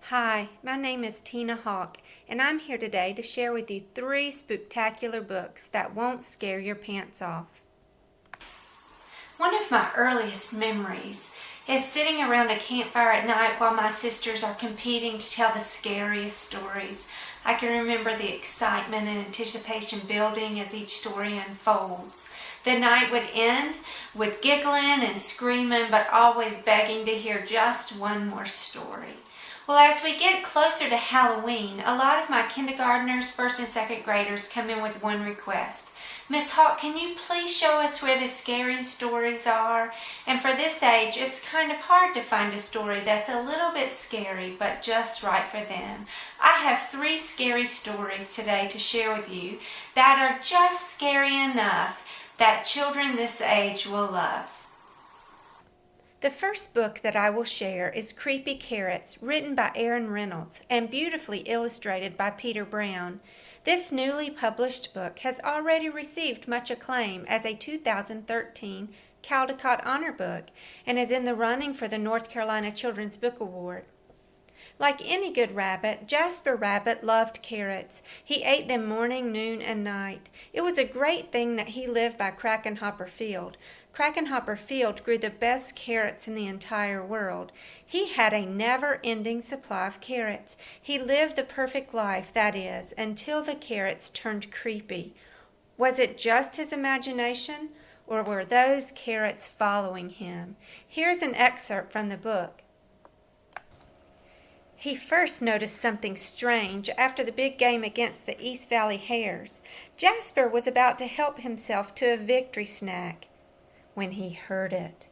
Hi, my name is Tina Hawk, and I'm here today to share with you 3 spooktacular books that won't scare your pants off. One of my earliest memories is sitting around a campfire at night while my sisters are competing to tell the scariest stories. I can remember the excitement and anticipation building as each story unfolds. The night would end with giggling and screaming, but always begging to hear just one more story. Well, as we get closer to Halloween, a lot of my kindergartners, first and second graders come in with one request. Miss Hawk, can you please show us where the scary stories are? And for this age, it's kind of hard to find a story that's a little bit scary, but just right for them. I have 3 scary stories today to share with you that are just scary enough that children this age will love. The first book that I will share is Creepy Carrots, written by Aaron Reynolds and beautifully illustrated by Peter Brown. This newly published book has already received much acclaim as a 2013 Caldecott Honor Book and is in the running for the North Carolina Children's Book Award. Like any good rabbit, Jasper Rabbit loved carrots. He ate them morning, noon, and night. It was a great thing that he lived by Krakenhopper Field. Krakenhopper Field grew the best carrots in the entire world. He had a never-ending supply of carrots. He lived the perfect life, that is, until the carrots turned creepy. Was it just his imagination, or were those carrots following him? Here's an excerpt from the book. He first noticed something strange after the big game against the East Valley Hares. Jasper was about to help himself to a victory snack when he heard it.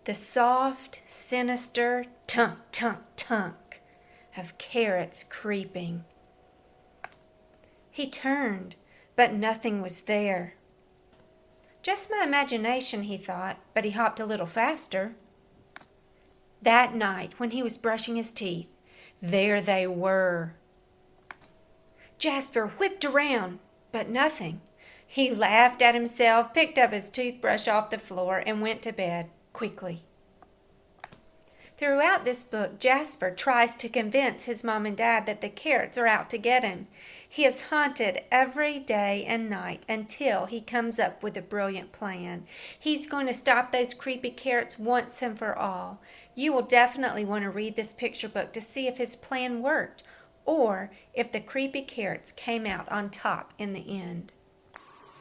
The soft, sinister tunk, tunk, tunk of carrots creeping. He turned, but nothing was there. Just my imagination, he thought, but he hopped a little faster. That night, when he was brushing his teeth, there they were. Jasper whipped around, but nothing. He laughed at himself, picked up his toothbrush off the floor, and went to bed quickly. Throughout this book, Jasper tries to convince his mom and dad that the carrots are out to get him. He is haunted every day and night until he comes up with a brilliant plan. He's going to stop those creepy carrots once and for all. You will definitely want to read this picture book to see if his plan worked or if the creepy carrots came out on top in the end.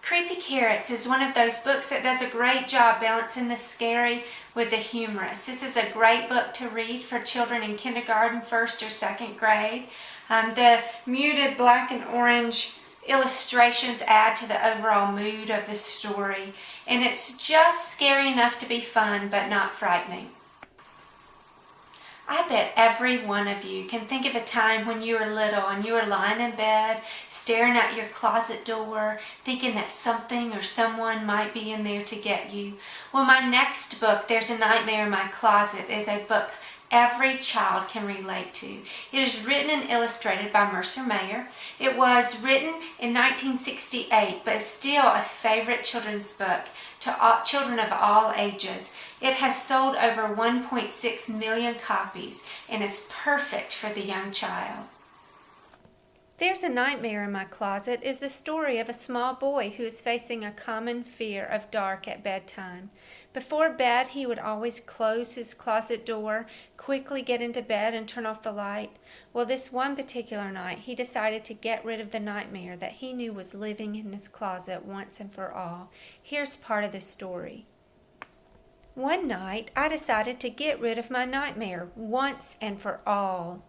Creepy Carrots is one of those books that does a great job balancing the scary with the humorous. This is a great book to read for children in kindergarten, first or second grade. The muted black and orange illustrations add to the overall mood of the story, and it's just scary enough to be fun but not frightening. I bet every one of you can think of a time when you were little and you were lying in bed, staring at your closet door, thinking that something or someone might be in there to get you. Well, my next book, There's a Nightmare in My Closet, is a book every child can relate to. It is written and illustrated by Mercer Mayer. It was written in 1968, but is still a favorite children's book to children of all ages. It has sold over 1.6 million copies and is perfect for the young child. There's a Nightmare in My Closet is the story of a small boy who is facing a common fear of dark at bedtime. Before bed, he would always close his closet door, quickly get into bed, and turn off the light. Well, this one particular night, he decided to get rid of the nightmare that he knew was living in his closet once and for all. Here's part of the story. One night, I decided to get rid of my nightmare once and for all.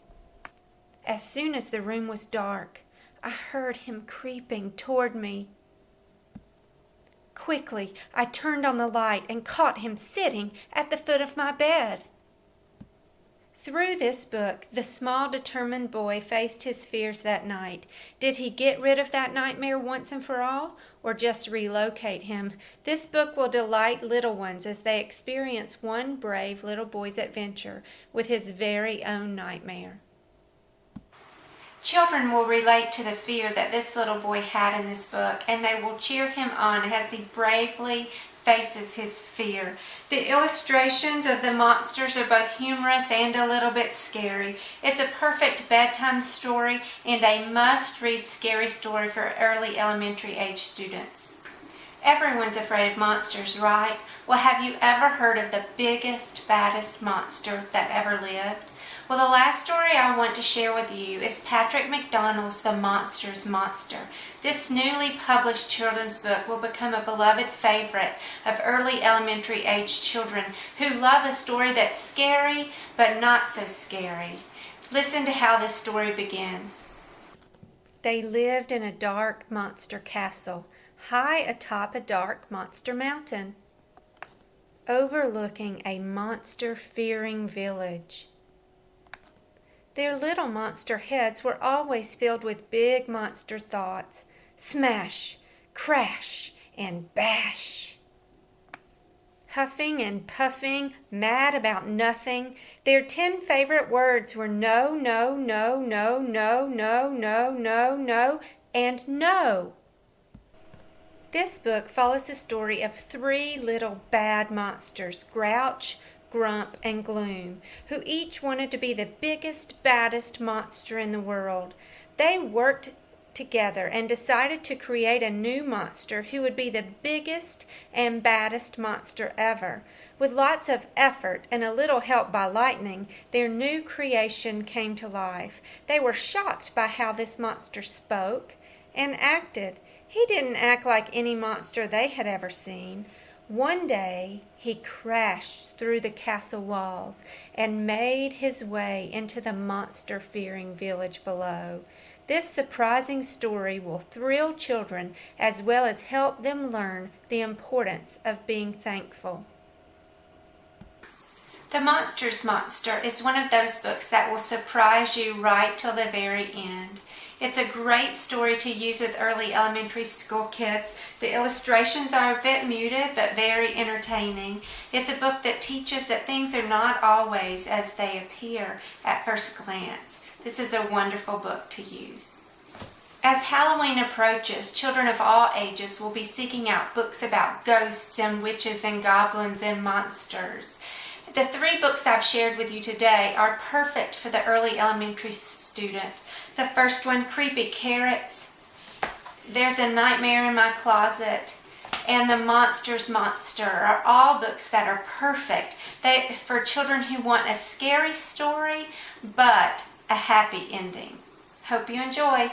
As soon as the room was dark, I heard him creeping toward me. Quickly, I turned on the light and caught him sitting at the foot of my bed. Through this book, the small, determined boy faced his fears that night. Did he get rid of that nightmare once and for all, or just relocate him? This book will delight little ones as they experience one brave little boy's adventure with his very own nightmare. Children will relate to the fear that this little boy had in this book, and they will cheer him on as he bravely faces his fear. The illustrations of the monsters are both humorous and a little bit scary. It's a perfect bedtime story and a must-read scary story for early elementary age students. Everyone's afraid of monsters, right? Well, have you ever heard of the biggest, baddest monster that ever lived? Well, the last story I want to share with you is Patrick McDonnell's The Monster's Monster. This newly published children's book will become a beloved favorite of early elementary age children who love a story that's scary but not so scary. Listen to how this story begins. They lived in a dark monster castle, high atop a dark monster mountain, overlooking a monster-fearing village. Their little monster heads were always filled with big monster thoughts. Smash, crash, and bash. Huffing and puffing, mad about nothing, their 10 favorite words were no, no, no, no, no, no, no, no, no, and no. This book follows the story of 3 little bad monsters, Grouch, Grump, and Gloom, who each wanted to be the biggest, baddest monster in the world. They worked together and decided to create a new monster who would be the biggest and baddest monster ever. With lots of effort and a little help by lightning, their new creation came to life. They were shocked by how this monster spoke and acted. He didn't act like any monster they had ever seen. One day, he crashed through the castle walls and made his way into the monster-fearing village below. This surprising story will thrill children as well as help them learn the importance of being thankful. The Monster's Monster is one of those books that will surprise you right till the very end. It's a great story to use with early elementary school kids. The illustrations are a bit muted but very entertaining. It's a book that teaches that things are not always as they appear at first glance. This is a wonderful book to use. As Halloween approaches, children of all ages will be seeking out books about ghosts and witches and goblins and monsters. The 3 books I've shared with you today are perfect for the early elementary student. The first one, Creepy Carrots, There's a Nightmare in My Closet, and The Monster's Monster are all books that are perfect for children who want a scary story but a happy ending. Hope you enjoy.